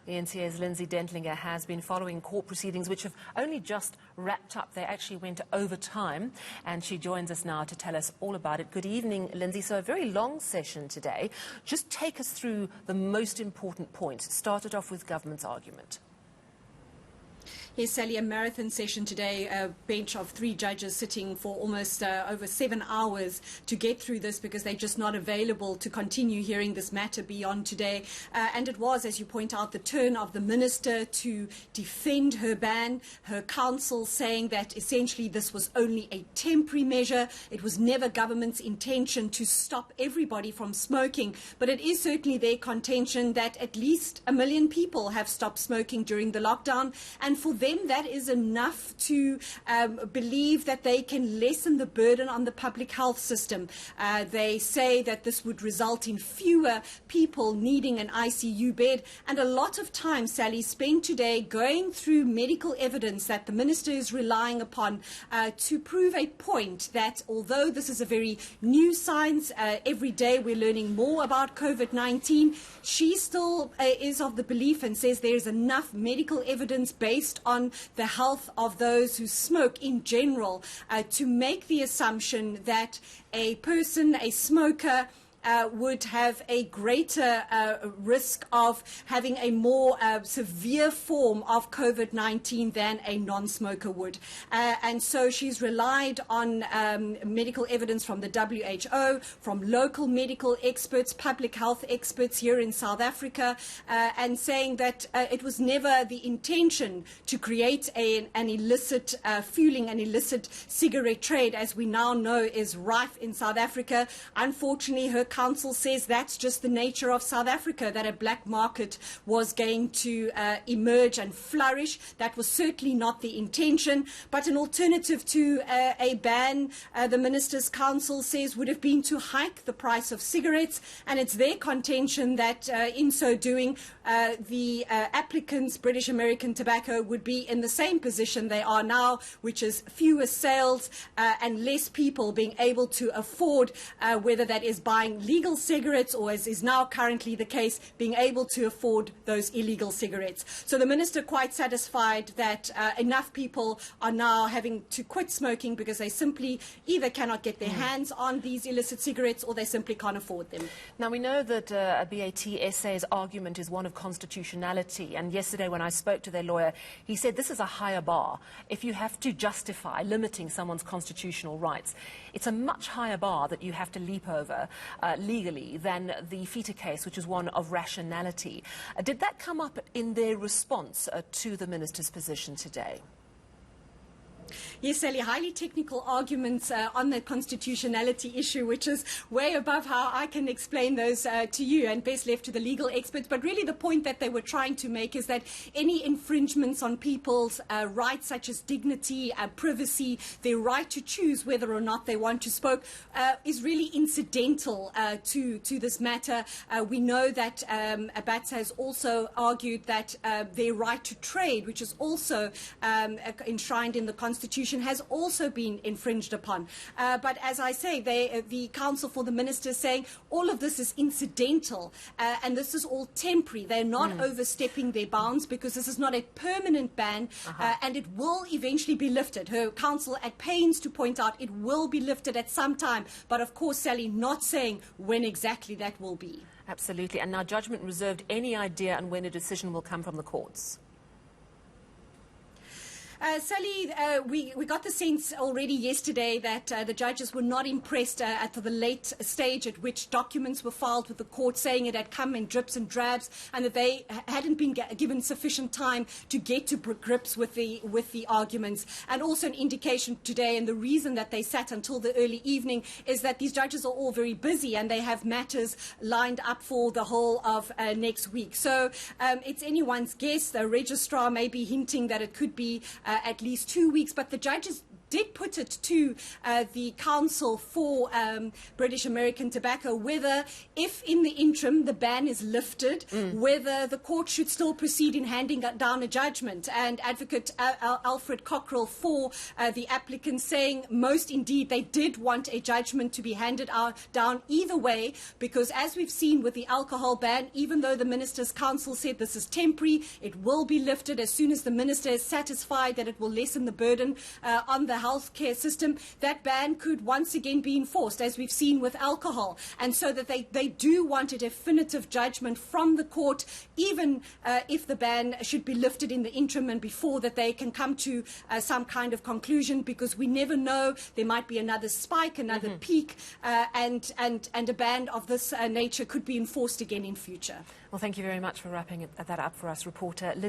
eNCA's Lindsay Dentlinger has been following court proceedings which have only just wrapped up. They actually went over time, and she joins us now to tell us all about it. Good evening, Lindsay. So a very long session today. Just take us through the most important points. It started off with government's argument. Yes, Sally, a marathon session today, a bench of 3 judges sitting for almost over 7 hours to get through this because they're just not available to continue hearing this matter beyond today. And it was, as you point out, the turn of the minister to defend her ban, her counsel saying that essentially this was only a temporary measure. It was never government's intention to stop everybody from smoking, but it is certainly their contention that at least 1 million people have stopped smoking during the lockdown, and for them that is enough to believe that they can lessen the burden on the public health system. They say that this would result in fewer people needing an ICU bed, and a lot of time, Sally, spent today going through medical evidence that the minister is relying upon to prove a point that although this is a very new science, every day we're learning more about COVID-19, she still is of the belief and says there is enough medical evidence based on the health of those who smoke in general to make the assumption that a person, a smoker, would have a greater risk of having a more severe form of COVID-19 than a non-smoker would. And so she's relied on medical evidence from the WHO, from local medical experts, public health experts here in South Africa, and saying that it was never the intention to create an illicit fueling, an illicit cigarette trade, as we now know is rife in South Africa. Unfortunately, her council says that's just the nature of South Africa, that a black market was going to emerge and flourish. That was certainly not the intention, but an alternative to a ban, the Minister's Council says, would have been to hike the price of cigarettes, and it's their contention that in so doing, the applicants, British American Tobacco, would be in the same position they are now, which is fewer sales and less people being able to afford, whether that is buying legal cigarettes or, as is now currently the case, being able to afford those illegal cigarettes. So the minister quite satisfied that enough people are now having to quit smoking because they simply either cannot get their hands on these illicit cigarettes or they simply can't afford them. Now, we know that BAT-SA's argument is one of constitutionality, and yesterday when I spoke to their lawyer, he said this is a higher bar. If you have to justify limiting someone's constitutional rights, it's a much higher bar that you have to leap over legally than the FETA case, which is one of rationality. Did that come up in their response to the minister's position today? Yes, Sally, highly technical arguments on the constitutionality issue, which is way above how I can explain those to you and best left to the legal experts. But really the point that they were trying to make is that any infringements on people's rights, such as dignity, privacy, their right to choose whether or not they want to smoke, is really incidental to this matter. We know that Batsa has also argued that their right to trade, which is also enshrined in the Constitution, has also been infringed upon. But as I say, the counsel for the minister is saying all of this is incidental and this is all temporary. They're not overstepping their bounds because this is not a permanent ban and it will eventually be lifted. Her counsel at pains to point out it will be lifted at some time, but of course, Sally, not saying when exactly that will be. Absolutely. And now judgment reserved. Any idea on when a decision will come from the courts? Sally, we got the sense already yesterday that the judges were not impressed at the late stage at which documents were filed with the court, saying it had come in drips and drabs and that they hadn't been given sufficient time to get to grips with the arguments. And also an indication today, and the reason that they sat until the early evening, is that these judges are all very busy and they have matters lined up for the whole of next week. So it's anyone's guess. The registrar may be hinting that it could be at least 2 weeks, but the judges did put it to the Council for British American Tobacco whether, if in the interim the ban is lifted, whether the court should still proceed in handing down a judgment. And Advocate Alfred Cockrell for the applicants saying most indeed they did want a judgment to be handed down either way, because as we've seen with the alcohol ban, even though the Minister's Council said this is temporary, it will be lifted as soon as the Minister is satisfied that it will lessen the burden on the healthcare system. That ban could once again be enforced, as we've seen with alcohol. And so that they do want a definitive judgment from the court, even if the ban should be lifted in the interim and before that they can come to some kind of conclusion, because we never know, there might be another spike, another peak, and a ban of this nature could be enforced again in future. Well, thank you very much for wrapping that up for us, reporter Lindsay